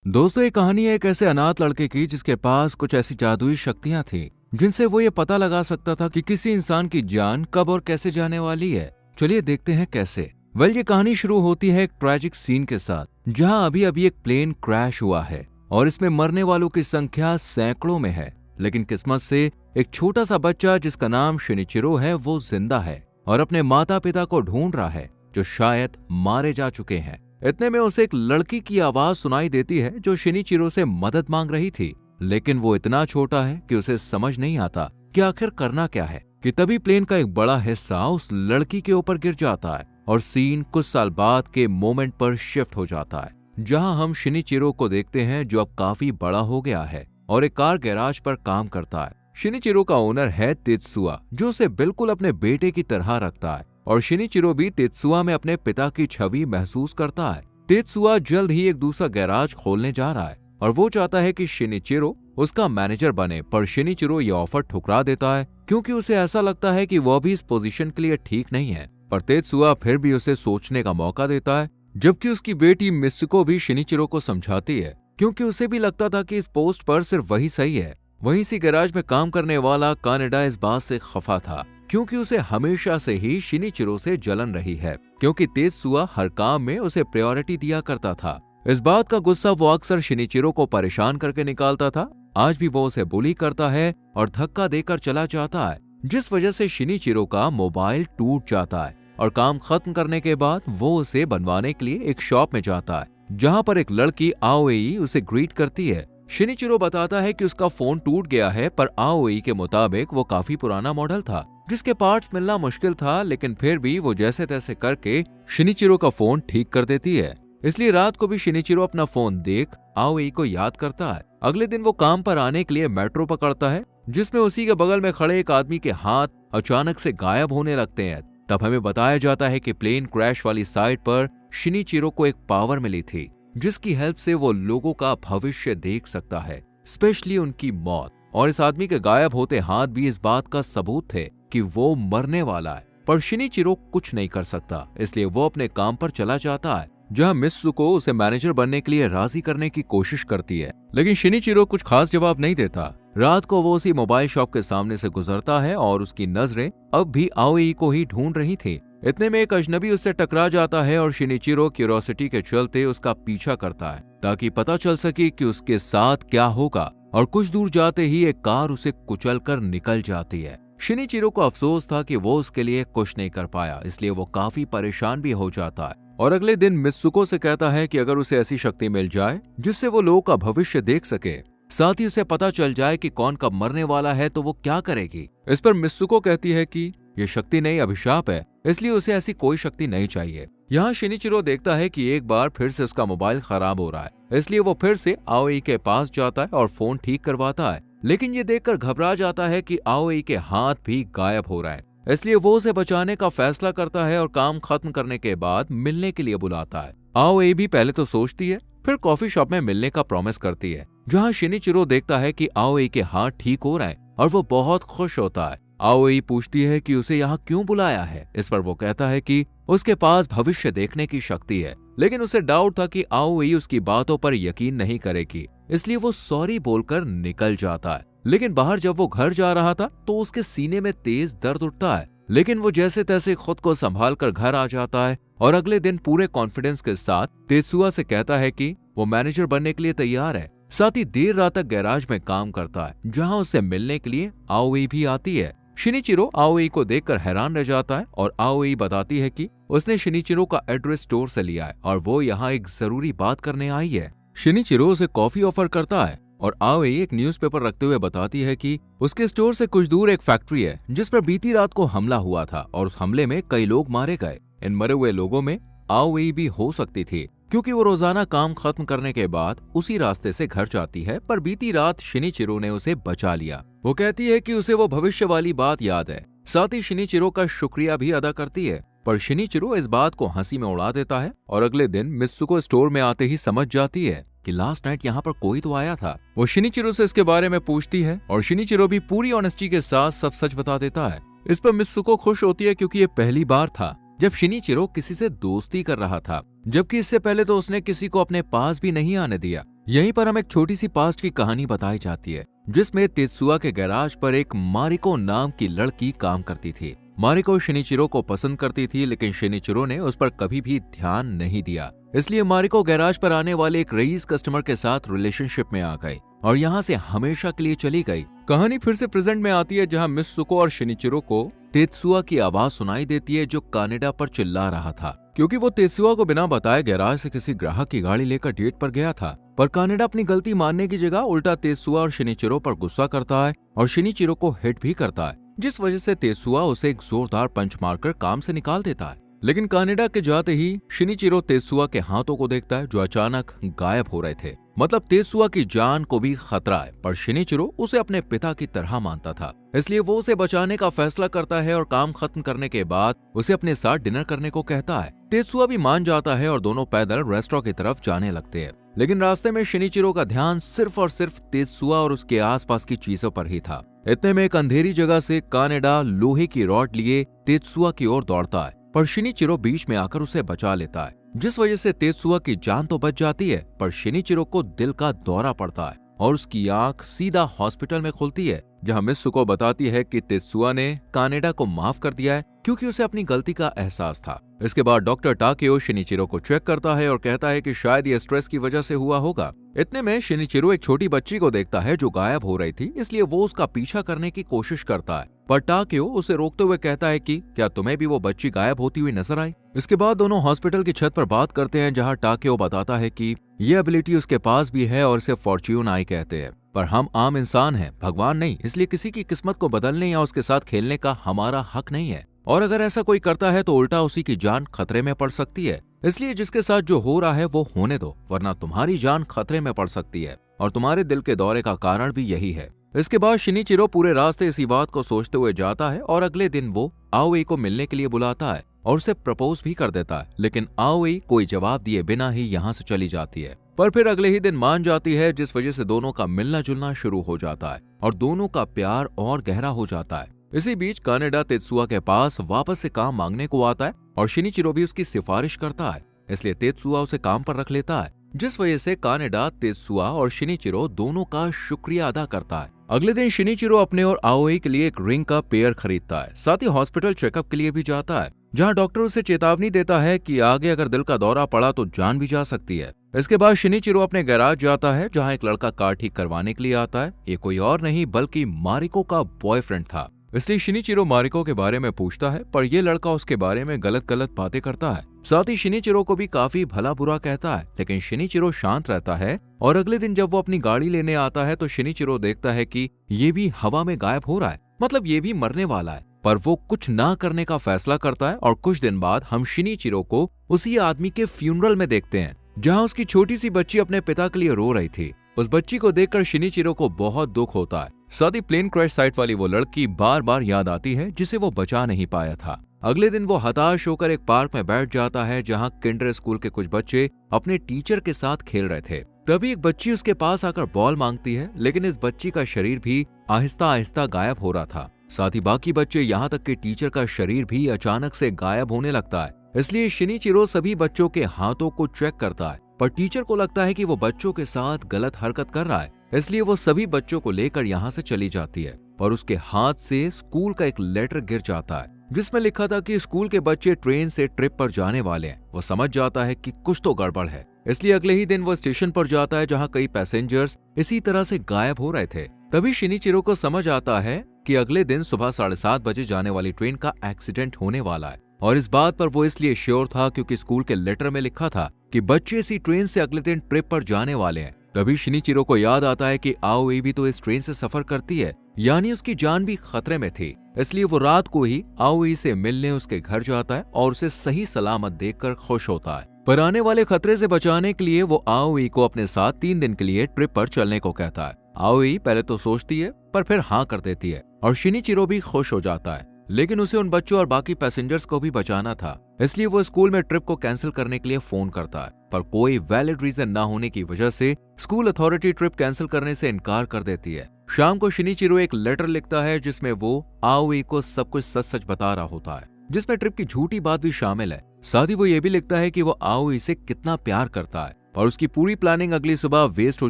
दोस्तों, ये कहानी है एक ऐसे अनाथ लड़के की जिसके पास कुछ ऐसी जादुई शक्तियां थी जिनसे वो ये पता लगा सकता था कि किसी इंसान की जान कब और कैसे जाने वाली है। चलिए देखते हैं कैसे। ये कहानी शुरू होती है एक ट्रैजिक सीन के साथ, जहां अभी अभी एक प्लेन क्रैश हुआ है और इसमें मरने वालों की संख्या सैकड़ों में है। लेकिन किस्मत से एक छोटा सा बच्चा जिसका नाम शिनिचिरो है वो जिंदा है और अपने माता पिता को ढूंढ रहा है जो शायद मारे जा चुके हैं। इतने में उसे एक लड़की की आवाज सुनाई देती है जो शिनिचिरो से मदद मांग रही थी, लेकिन वो इतना छोटा है कि उसे समझ नहीं आता कि आखिर करना क्या है कि तभी प्लेन का एक बड़ा हिस्सा उस लड़की के ऊपर गिर जाता है और सीन कुछ साल बाद के मोमेंट पर शिफ्ट हो जाता है, जहां हम शिनिचिरो को देखते हैं जो अब काफी बड़ा हो गया है और एक कार गैराज पर काम करता है। शिनिचिरो का ओनर है तेत्सुआ, जो उसे बिल्कुल अपने बेटे की तरह रखता है और शिनिचिरो भी तेत्सुआ में अपने पिता की छवि महसूस करता है। तेत्सुआ जल्द ही एक दूसरा गैराज खोलने जा रहा है और वो चाहता है कि शिनिचिरो उसका मैनेजर बने, पर शिनिचिरो ये ऑफर ठुकरा देता है क्योंकि उसे ऐसा लगता है कि वह भी इस पोजीशन के लिए ठीक नहीं है। पर तेत्सुआ फिर भी उसे सोचने का मौका देता है, जबकि उसकी बेटी मित्सुको भी शिनिचिरो को समझाती है क्योंकि उसे भी लगता था कि इस पोस्ट पर सिर्फ वही सही है। वहीं इसी गैराज में काम करने वाला कानेडा इस बात से खफा था क्योंकि उसे हमेशा से ही शिनिचिरो से जलन रही है, क्योंकि तेत्सुआ हर काम में उसे प्रायोरिटी दिया करता था। इस बात का गुस्सा वो अक्सर शिनिचिरो को परेशान करके निकालता था। आज भी वो उसे बुली करता है और धक्का देकर चला जाता है, जिस वजह से शिनिचिरो का मोबाइल टूट जाता है और काम खत्म करने के बाद वो उसे बनवाने के लिए एक शॉप में जाता है, जहाँ पर एक लड़की आओई उसे ग्रीट करती है। शिनिचिरो बताता है कि उसका फोन टूट गया है, पर आओई के मुताबिक वो काफी पुराना मॉडल था जिसके पार्ट्स मिलना मुश्किल था, लेकिन फिर भी वो जैसे तैसे करके शिनिचिरो का फोन ठीक कर देती है। इसलिए रात को भी शिनिचिरो अपना फोन देख आओई को याद करता है। अगले दिन वो काम पर आने के लिए मेट्रो पकड़ता है, जिसमें उसी के बगल में खड़े एक आदमी के हाथ अचानक से गायब होने लगते हैं। तब हमें बताया जाता है कि प्लेन क्रैश वाली साइट पर शिनिचिरो को एक पावर मिली थी जिसकी हेल्प से वो लोगों का भविष्य देख सकता है, स्पेशली उनकी मौत। और इस आदमी के गायब होते हाथ भी इस बात का सबूत थे कि वो मरने वाला है, पर शिनिचिरो कुछ नहीं कर सकता। इसलिए वो अपने काम पर चला जाता है, जहां मित्सुको उसे मैनेजर बनने के लिए राजी करने की कोशिश करती है, लेकिन शिनिचिरो कुछ खास जवाब नहीं देता। रात को वो उसी मोबाइल शॉप के सामने से गुजरता है और उसकी नजरें अब भी आओई को ही ढूंढ रही थी। इतने में एक अजनबी उससे टकरा जाता है और शिनिचिरो क्यूरियोसिटी के चलते उसका पीछा करता है ताकि पता चल सके कि उसके साथ क्या होगा, और कुछ दूर जाते ही एक कार उसे कुचलकर निकल जाती है। शिनिचिरो को अफसोस था कि वो उसके लिए कुछ नहीं कर पाया, इसलिए वो काफी परेशान भी हो जाता है और अगले दिन मित्सुको से कहता है कि अगर उसे ऐसी शक्ति मिल जाए जिससे वो लोगों का भविष्य देख सके, साथ ही उसे पता चल जाए कि कौन कब मरने वाला है, तो वो क्या करेगी। इस पर मित्सुको कहती है कि ये शक्ति नहीं अभिशाप है, इसलिए उसे ऐसी कोई शक्ति नहीं चाहिए। यहाँ शिनिचिरो देखता है कि एक बार फिर से उसका मोबाइल खराब हो रहा है, इसलिए वो फिर से आओई के पास जाता है और फोन ठीक करवाता है, लेकिन ये देखकर घबरा जाता है कि आओई के हाथ भी गायब हो रहा है। इसलिए वो उसे बचाने का फैसला करता है और काम खत्म करने के बाद मिलने के लिए बुलाता है। आओई भी पहले तो सोचती है, फिर कॉफी शॉप में मिलने का प्रॉमिस करती है, जहाँ शिनिचिरो देखता है कि आओई के हाथ ठीक हो रहा है और वो बहुत खुश होता है। आओई पूछती है कि उसे यहाँ क्यों बुलाया है। इस पर वो कहता है कि उसके पास भविष्य देखने की शक्ति है, लेकिन उसे डाउट था कि आओई उसकी बातों पर यकीन नहीं करेगी, इसलिए वो सॉरी बोलकर निकल जाता है। लेकिन बाहर जब वो घर जा रहा था तो उसके सीने में तेज दर्द उठता है, लेकिन वो जैसे तैसे खुद को संभाल कर घर आ जाता है और अगले दिन पूरे कॉन्फिडेंस के साथ तेत्सुआ से कहता है कि वो मैनेजर बनने के लिए तैयार है। साथ ही देर रात तक गैराज में काम करता है, जहाँ उससे मिलने के लिए आओई भी आती है। शिनिचिरो आओई को देखकर हैरान रह जाता है और आओई बताती है कि उसने शिनिचिरो का एड्रेस स्टोर से लिया है और वो यहाँ एक जरूरी बात करने आई है। शिनिचिरो उसे कॉफी ऑफर करता है और आओई एक न्यूज़पेपर रखते हुए बताती है कि उसके स्टोर से कुछ दूर एक फैक्ट्री है जिस पर बीती रात को हमला हुआ था और उस हमले में कई लोग मारे गए। इन मरे हुए लोगों में आओई भी हो सकती थी, क्योंकि वो रोजाना काम खत्म करने के बाद उसी रास्ते से घर जाती है, पर बीती रात शिनिचिरो ने उसे बचा लिया। वो कहती है कि उसे वो भविष्य वाली बात याद है, साथ ही शिनिचिरो का शुक्रिया भी अदा करती है, पर शिनिचिरो इस बात को हंसी में उड़ा देता है और अगले दिन मित्सुको स्टोर में आते ही समझ जाती है कि लास्ट नाइट यहाँ पर कोई तो आया था। वो शिनिचिरो से इसके बारे में पूछती है और शिनिचिरो भी पूरी ऑनेस्टी के साथ सब सच बता देता है। इस पर मित्सुको खुश होती है क्योंकि ये पहली बार था जब शिनिचिरो किसी से दोस्ती कर रहा था, जबकि इससे पहले तो उसने किसी को अपने पास भी नहीं आने दिया। यहीं पर हमें एक छोटी सी पास्ट की कहानी बताई जाती है, जिसमें तेत्सुआ के गैराज पर एक मारिको नाम की लड़की काम करती थी। मारिको शिनिचिरो को पसंद करती थी, लेकिन शिनिचिरो ने उस पर कभी भी ध्यान नहीं दिया। इसलिए मारिको गैराज पर आने वाले एक रईस कस्टमर के साथ रिलेशनशिप में आ गई और यहाँ से हमेशा के लिए चली गई। कहानी फिर से प्रेजेंट में आती है, जहाँ मिस सुको और शिनिचिरो को तेत्सुआ की आवाज सुनाई देती है, जो कानेडा पर चिल्ला रहा था, क्योंकि वो तेत्सुआ को बिना बताए गैराज से किसी ग्राहक की गाड़ी लेकर डेट पर गया था। पर कानेडा अपनी गलती मानने की जगह उल्टा तेत्सुआ और शिनिचिरो पर गुस्सा करता है और शिनिचिरो को हिट भी करता है, जिस वजह से तेत्सुआ उसे एक जोरदार पंच मारकर काम से निकाल देता है। लेकिन कानेडा के जाते ही शिनिचिरो तेत्सुआ के हाथों को देखता है, जो अचानक गायब हो रहे थे। मतलब तेत्सुआ की जान को भी खतरा है, पर शिनिचिरो उसे अपने पिता की तरह मानता था, इसलिए वो उसे बचाने का फैसला करता है और काम खत्म करने के बाद उसे अपने साथ डिनर करने को कहता है। तेत्सुआ भी मान जाता है और दोनों पैदल रेस्टोरेंट की तरफ जाने लगते हैं। लेकिन रास्ते में शिनिचिरो का ध्यान सिर्फ और सिर्फ तेत्सुआ और उसके आसपास की चीजों पर ही था। इतने में एक अंधेरी जगह से कानेडा लोहे की रॉड लिए तेत्सुआ की ओर दौड़ता है, पर शिनिचिरो बीच में आकर उसे बचा लेता है, जिस वजह से तेत्सुआ की जान तो बच जाती है, पर शिनिचिरो को दिल का दौरा पड़ता है और उसकी आंख सीधा हॉस्पिटल में खुलती है, जहां मिस सुको बताती है कि तेत्सुआ ने कानेडा को माफ कर दिया है क्योंकि उसे अपनी गलती का एहसास था। इसके बाद डॉक्टर टाकेओ शिनिचिरो को चेक करता है और कहता है कि शायद ये स्ट्रेस की वजह से हुआ होगा। इतने में शिनिचिरो एक छोटी बच्ची को देखता है जो गायब हो रही थी, इसलिए वो उसका पीछा करने की कोशिश करता है, पर टाकेओ उसे रोकते हुए कहता है कि क्या तुम्हें भी वो बच्ची गायब होती हुई नजर आई। इसके बाद दोनों हॉस्पिटल की छत पर बात करते हैं, जहाँ टाकेओ बताता है कि ये एबिलिटी उसके पास भी है और इसे फॉर्च्यून आई कहते हैं, पर हम आम इंसान हैं, भगवान नहीं, इसलिए किसी की किस्मत को बदलने या उसके साथ खेलने का हमारा हक नहीं है, और अगर ऐसा कोई करता है तो उल्टा उसी की जान खतरे में पड़ सकती है। इसलिए जिसके साथ जो हो रहा है वो होने दो, वरना तुम्हारी जान खतरे में पड़ सकती है, और तुम्हारे दिल के दौरे का कारण भी यही है। इसके बाद शिनिचिरो पूरे रास्ते इसी बात को सोचते हुए जाता है और अगले दिन वो आओई को मिलने के लिए बुलाता है और उसे प्रपोज भी कर देता है, लेकिन आओई कोई जवाब दिए बिना ही यहाँ से चली जाती है, पर फिर अगले ही दिन मान जाती है, जिस वजह से दोनों का मिलना जुलना शुरू हो जाता है और दोनों का प्यार और गहरा हो जाता है। इसी बीच कानेडा तेत्सुआ के पास वापस से काम मांगने को आता है और शिनिचिरो भी उसकी सिफारिश करता है, इसलिए तेत्सुआ उसे काम पर रख लेता है, जिस वजह से कानेडा तेत्सुआ और शिनिचिरो दोनों का शुक्रिया अदा करता है। अगले दिन शिनिचिरो अपने और आओई के लिए एक रिंग का पेयर खरीदता है, साथ ही हॉस्पिटल चेकअप के लिए भी जाता है, जहां डॉक्टर उसे चेतावनी देता है कि आगे अगर दिल का दौरा पड़ा तो जान भी जा सकती है। इसके बाद शिनिचिरो अपने गैराज जाता है, जहां एक लड़का कार ठीक करवाने के लिए आता है। ये कोई और नहीं बल्कि मारिको का बॉयफ्रेंड था, इसलिए शिनिचिरो मारिको के बारे में पूछता है, पर यह लड़का उसके बारे में गलत गलत बातें करता है। साथ ही शिनिचिरो को भी काफी भला बुरा कहता है, लेकिन शिनिचिरो शांत रहता है और अगले दिन जब वो अपनी गाड़ी लेने आता है तो शिनिचिरो देखता है कि ये भी हवा में गायब हो रहा है, मतलब ये भी मरने वाला है, पर वो कुछ ना करने का फैसला करता है। और कुछ दिन बाद हम शिनिचिरो को उसी आदमी के फ्यूनरल में देखते हैं, जहाँ उसकी छोटी सी बच्ची अपने पिता के लिए रो रही थी। उस बच्ची को देखकर शिनिचिरो को बहुत दुख होता है। साथ ही प्लेन क्रैश साइट वाली वो लड़की बार बार याद आती है, जिसे वो बचा नहीं पाया था। अगले दिन वो हताश होकर एक पार्क में बैठ जाता है, जहाँ किंडर स्कूल के कुछ बच्चे अपने टीचर के साथ खेल रहे थे। तभी एक बच्ची उसके पास आकर बॉल मांगती है, लेकिन इस बच्ची का शरीर भी आहिस्ता आहिस्ता गायब हो रहा था। साथ ही बाकी बच्चे, यहाँ तक कि टीचर का शरीर भी अचानक से गायब होने लगता है। इसलिए शिनिचिरो सभी बच्चों के हाथों को चेक करता है, पर टीचर को लगता है कि वो बच्चों के साथ गलत हरकत कर रहा है, इसलिए वो सभी बच्चों को लेकर यहाँ से चली जाती है। पर उसके हाथ से स्कूल का एक लेटर गिर जाता है, जिसमें लिखा था कि स्कूल के बच्चे ट्रेन से ट्रिप पर जाने वाले हैं। वो समझ जाता है कि कुछ तो गड़बड़ है, इसलिए अगले ही दिन वो स्टेशन पर जाता है, जहाँ कई पैसेंजर्स इसी तरह से गायब हो रहे थे। तभी शिनिचिरो को समझ आता है कि अगले दिन सुबह 7:30 बजे जाने वाली ट्रेन का एक्सीडेंट होने वाला है, और इस बात पर वो इसलिए श्योर था क्योंकि स्कूल के लेटर में लिखा था कि बच्चे इसी ट्रेन से अगले दिन ट्रिप पर जाने वाले हैं। तभी शिनिचिरो को याद आता है कि आओई भी तो इस ट्रेन से सफर करती है, यानी उसकी जान भी खतरे में थी। इसलिए वो रात को ही आओई से मिलने उसके घर जाता है और उसे सही सलामत देखकर खुश होता है। पर आने वाले खतरे से बचाने के लिए वो आओई को अपने साथ 3 दिन के लिए ट्रिप पर चलने को कहता है। आओई पहले तो सोचती है, पर फिर हाँ कर देती है और शिनिचिरो भी खुश हो जाता है, लेकिन उसे उन बच्चों और बाकी पैसेंजर्स को भी बचाना था, इसलिए वो स्कूल में ट्रिप को कैंसिल करने के लिए फोन करता है। पर कोई वैलिड रीजन ना होने की वजह से स्कूल अथॉरिटी ट्रिप कैंसिल करने से इनकार कर देती है। शाम को शिनिचिरो एक लेटर लिखता है, जिसमें वो आओई को सब कुछ सच सच बता रहा होता है, जिसमें ट्रिप की झूठी बात भी शामिल है। साथ ही वो ये भी लिखता है कि वो आओई से कितना प्यार करता है, और उसकी पूरी प्लानिंग अगली सुबह वेस्ट हो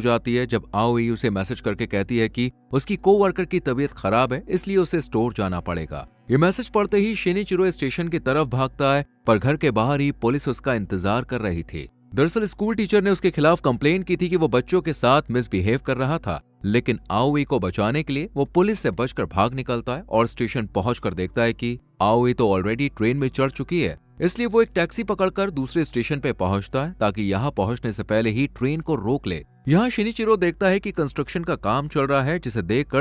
जाती है जब आओई उसे मैसेज करके कहती है कि उसकी कोवर्कर की तबीयत खराब है, इसलिए उसे स्टोर जाना पड़ेगा। ये मैसेज पढ़ते ही शिनिचिरो स्टेशन की तरफ भागता है, पर घर के बाहर ही पुलिस उसका इंतजार कर रही थी। दरअसल स्कूल टीचर ने उसके खिलाफ कंप्लेन की थी कि वो बच्चों के साथ मिसबिहेव कर रहा था, लेकिन आओई को बचाने के लिए वो पुलिस से बचकर भाग निकलता है और स्टेशन पहुंचकर देखता है कि आओई तो ऑलरेडी ट्रेन में चढ़ चुकी है। इसलिए वो एक टैक्सी पकड़कर दूसरे स्टेशन पे पहुंचता है ताकि यहाँ पहुंचने से पहले ही ट्रेन को रोक ले। यहाँ शिनिचिरो देखता है कि कंस्ट्रक्शन का काम चल रहा है, जिसे देखकर